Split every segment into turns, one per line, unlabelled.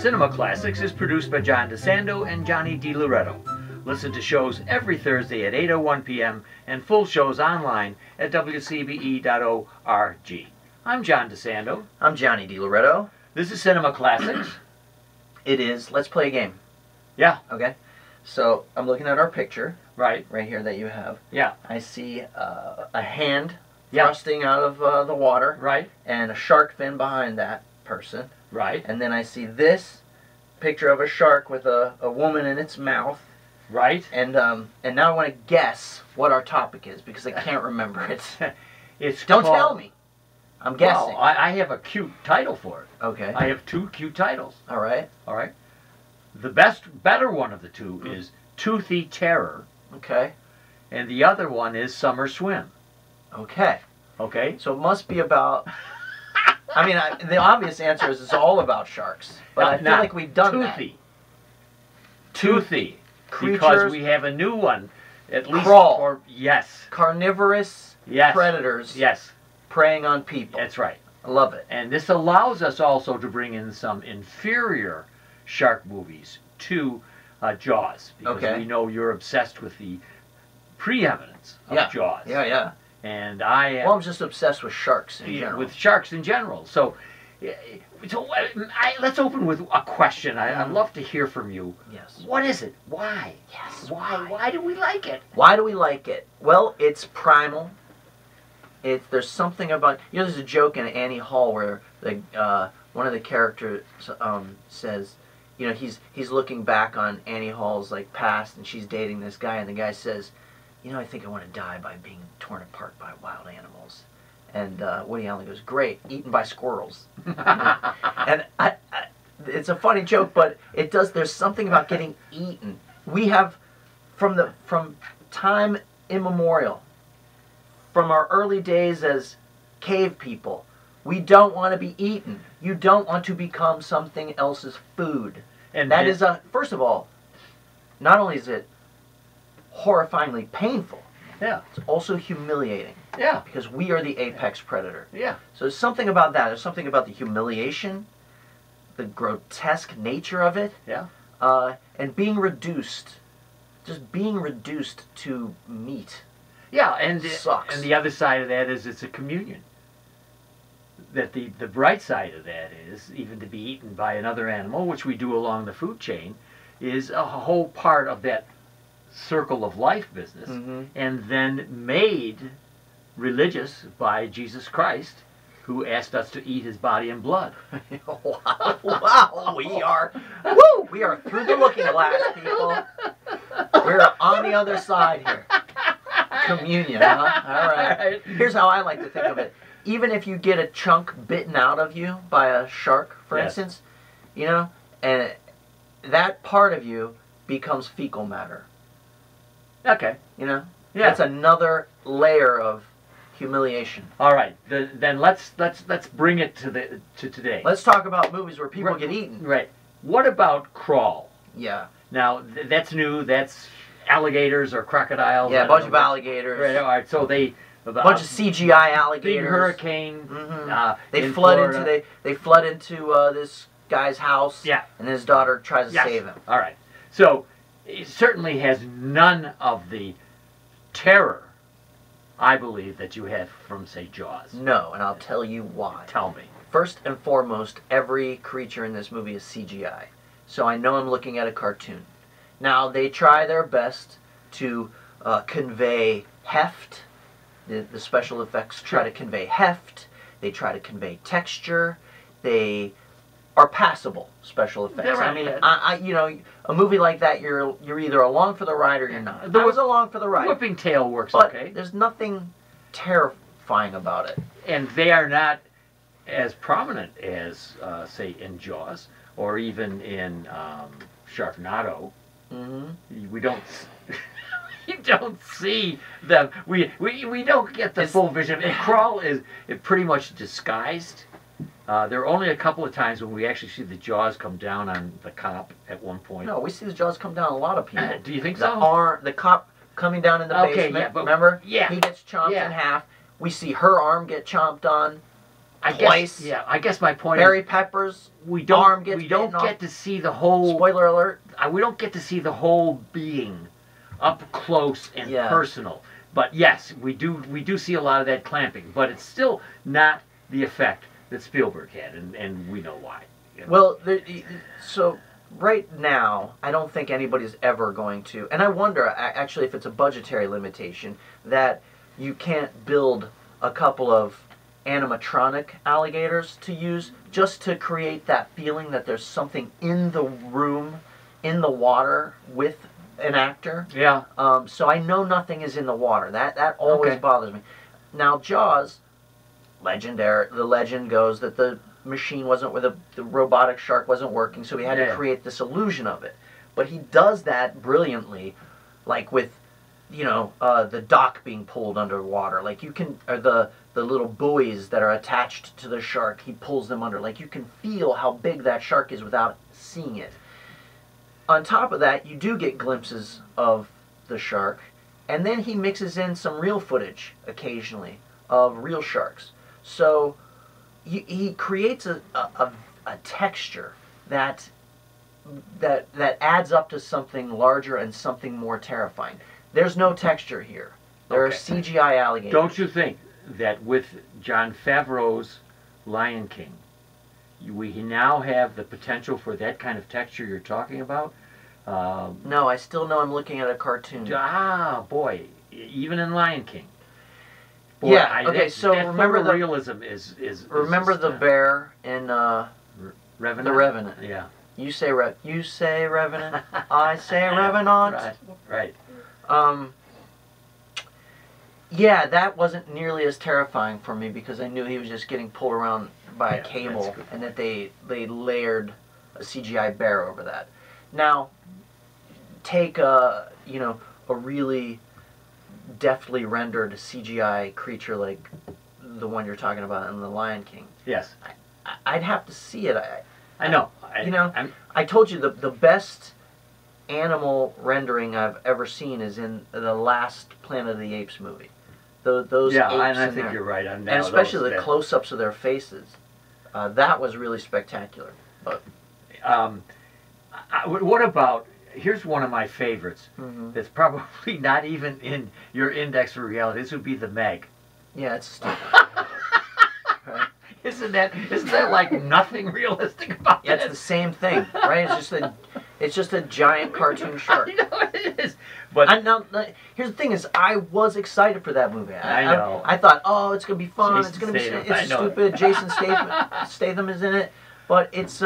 Cinema Classics is produced by John DeSando and Johnny DiLoretto. Listen to shows every Thursday at 8:01 p.m. and full shows online at WCBE.org. I'm John DeSando.
I'm Johnny DiLoretto.
This is Cinema Classics.
It is. Let's play a game.
Yeah.
Okay. So I'm looking at our picture.
Right.
Right here that you have.
Yeah.
I see a hand thrusting out of the water.
Right.
And a shark fin behind that person.
Right.
And then I see this picture of a shark with a woman in its mouth.
Right.
And now I want to guess what our topic is because I can't remember it. Don't tell me. I'm guessing.
Well, I have a cute title for it.
Okay.
I have two cute titles.
All right.
All right. The better one of the two is Toothy Terror.
Okay.
And the other one is Summer Swim.
Okay.
Okay.
So it must be about... I mean, the obvious answer is it's all about sharks. But I feel like we've done
Toothy. Toothy.
Creatures.
Because we have a new one. At least
Crawl.
Yes.
Carnivorous predators.
Yes.
Preying on people.
That's right.
I love it.
And this allows us also to bring in some inferior shark movies to Jaws. Because we know you're obsessed with the preeminence of Jaws.
Yeah, yeah.
And I am...
Well, I'm just obsessed with sharks in general.
With sharks in general. So let's open with a question. I'd love to hear from you.
Yes.
What is it? Why?
Yes.
Why do we like it?
Why do we like it? Well, it's primal. There's something about... You know, there's a joke in Annie Hall where one of the characters says, you know, he's looking back on Annie Hall's past, and she's dating this guy, and the guy says, you know, I think I want to die by being torn apart by wild animals. And Woody Allen goes, great, eaten by squirrels. And it's a funny joke, but there's something about getting eaten. We have, from time immemorial, from our early days as cave people, we don't want to be eaten. You don't want to become something else's food. And that is, first of all, not only is it horrifyingly painful, it's also humiliating.
Yeah.
Because we are the apex predator.
Yeah.
So there's something about that. There's something about the humiliation, the grotesque nature of it, and being reduced, just being reduced to meat.
Yeah, and
sucks.
And the other side of that is it's a communion. That the bright side of that is, even to be eaten by another animal, which we do along the food chain, is a whole part of that circle of life business, and then made religious by Jesus Christ, who asked us to eat his body and blood.
Wow, we are through the looking glass, people. We're on the other side here. Communion, huh? All right. Here's how I like to think of it. Even if you get a chunk bitten out of you by a shark, for instance, you know, and that part of you becomes fecal matter.
Okay.
You know? Yeah. That's another layer of humiliation.
All right. Then let's bring it to today.
Let's talk about movies where people get eaten.
Right. What about Crawl?
Yeah.
Now that's new. That's alligators or crocodiles.
Yeah, a bunch of alligators.
Right. All right. So a
bunch of CGI alligators.
Big hurricane.
They flood into this guy's house.
Yeah.
And his daughter tries to save him.
All right. So it certainly has none of the terror, I believe, that you had from, say, Jaws.
No, and I'll tell you why.
Tell me.
First and foremost, every creature in this movie is CGI. So I know I'm looking at a cartoon. Now, they try their best to convey heft. The special effects try to convey heft. They try to convey texture. They are passable special effects.
Right.
I mean, you know, a movie like that, you're either along for the ride or you're not. I was along for the ride.
Whipping tail works
but
okay.
There's nothing terrifying about it.
And they are not as prominent as, say, in Jaws or even in Sharknado. We don't. You don't see them. We don't get the full vision. And Crawl is pretty much disguised. There are only a couple of times when we actually see the jaws come down on the cop at one point.
No, we see the jaws come down on a lot of people.
Do you think so?
The cop coming down in the basement,
yeah, but,
remember?
Yeah.
He gets chomped in half. We see her arm get chomped on. twice.
I guess my point
Barry
is
Pepper's
we
arm
don't
gets
we don't
bitten off.
get to see the whole.
Spoiler alert.
We don't get to see the whole being up close and
Yeah.
personal. But yes, we do see a lot of that clamping, but it's still not the effect that Spielberg had, and we know why. You know?
Well, so right now, I don't think anybody's ever going to, and I wonder actually if it's a budgetary limitation that you can't build a couple of animatronic alligators to use just to create that feeling that there's something in the room, in the water with an actor.
Yeah.
So I know nothing is in the water. That always
Okay.
bothers me. Now Jaws, the legend goes that the machine wasn't, where the robotic shark wasn't working, so he had to create this illusion of it. But he does that brilliantly, like with, the dock being pulled underwater. Like you can, or the little buoys that are attached to the shark, he pulls them under. Like you can feel how big that shark is without seeing it. On top of that, you do get glimpses of the shark, and then he mixes in some real footage occasionally of real sharks. So he creates a texture that adds up to something larger and something more terrifying. There's no texture here. There are CGI alligators.
Don't you think that with Jon Favreau's Lion King, we now have the potential for that kind of texture you're talking about?
No, I still know I'm looking at a cartoon.
Boy, even in Lion King. Boy,
Yeah. Okay. So
that
remember the
realism is
remember
just,
the bear in
Revenant?
The Revenant.
Yeah.
You say Revenant. I say Revenant.
Right.
Yeah, that wasn't nearly as terrifying for me because I knew he was just getting pulled around by a cable, and that they layered a CGI bear over that. Now, take a really deftly rendered CGI creature like the one you're talking about in The Lion King.
Yes.
I'd have to see it.
I know.
I told you the best animal rendering I've ever seen is in the last Planet of the Apes movie. Those apes
and I
in
think
there.
you're right.
And especially the close-ups of their faces. That was really spectacular. But
what about? Here's one of my favorites. That's probably not even in your index for reality. This would be the Meg.
Yeah, it's stupid. Right.
Isn't that like nothing realistic about
Yeah,
it?
it's the same thing, right? It's just a giant cartoon shark.
I know it is. But
here's the thing: is I was excited for that movie.
I know.
I thought, oh, it's gonna be fun.
Jason
It's gonna be.
Statham.
It's stupid. Jason Statham is in it, but it's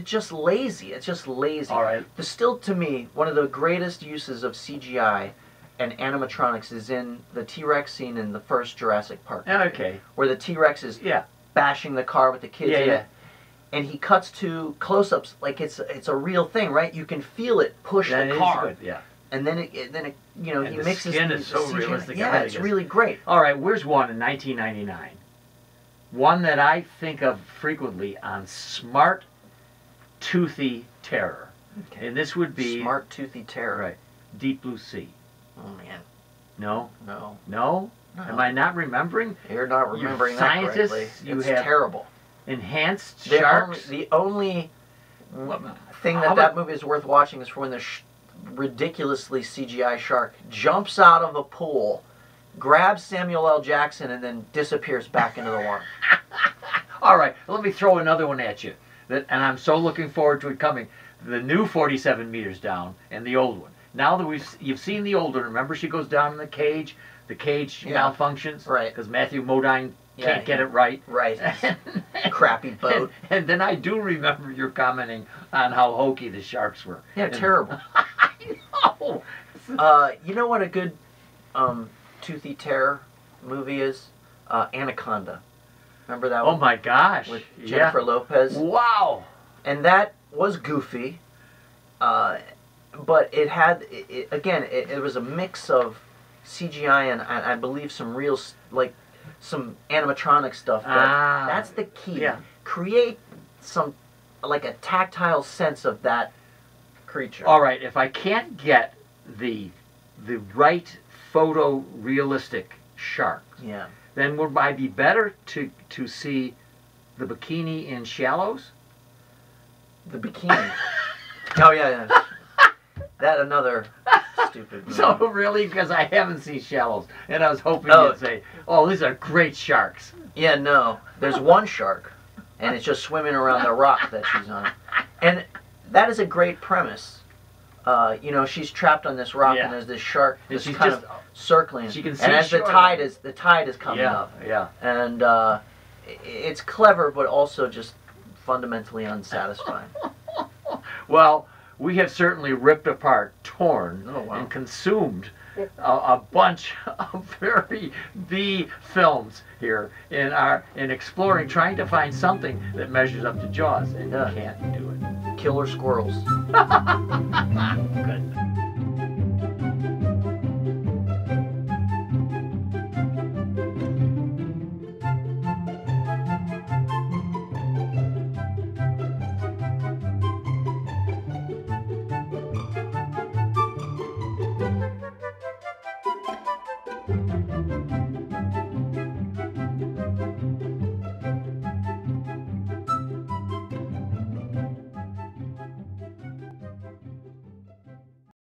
just lazy. It's just lazy.
All right.
Still, to me, one of the greatest uses of CGI and animatronics is in the T-Rex scene in the first Jurassic Park.
Okay.
Where the T-Rex is bashing the car with the kids in it. And he cuts to close-ups like it's a real thing, right? You can feel it push the car.
Good, yeah.
And then he mixes
the skin is so realistic.
Yeah, it's really great.
All right, where's one in 1999? One that I think of frequently on Smart Toothy Terror.
Okay.
And this would be
Smart Toothy Terror.
Right. Deep Blue Sea.
Oh man.
No?
No.
No? Am I not remembering?
You're not remembering that
scientists,
correctly.
it's
terrible.
Enhanced sharks?
The only thing that movie is worth watching is for when the ridiculously CGI shark jumps out of a pool, grabs Samuel L. Jackson, and then disappears back into the water.
All right, let me throw another one at you. And I'm so looking forward to it coming. The new 47 meters down and the old one. Now that you've seen the old one, remember she goes down in the cage malfunctions?
Right.
Because Matthew Modine can't get it right.
Right. Crappy boat.
And then I do remember your commenting on how hokey the sharks were.
Yeah, terrible.
I know.
You know what a good Toothy Terror movie is? Anaconda. Remember that one?
Oh my gosh.
With Jennifer Lopez.
Wow.
And that was goofy. But it had, it was a mix of CGI and I believe some real, some animatronic stuff. That's the key.
Yeah.
Create a tactile sense of that creature.
All right, if I can't get the right photorealistic shark, then would I be better to see the bikini in Shallows?
The bikini. Oh yeah, yeah. That another stupid movie.
So really, because I haven't seen Shallows, and I was hoping
Oh.
you'd say, "Oh, these are great sharks."
Yeah, no. There's one shark, and it's just swimming around the rock that she's on. And that is a great premise. You know, she's trapped on this rock,
Yeah.
and there's this shark
And
that's
she's
kind
just
of circling.
she can see
and as the
shore.
tide is coming
Yeah,
up,
yeah.
and it's clever, but also just fundamentally unsatisfying.
Well, we have certainly ripped apart, torn,
Oh, wow.
and consumed a bunch of very B films here in exploring, trying to find something that measures up to Jaws, and
Yeah.
you can't do it.
Killer squirrels.
Good.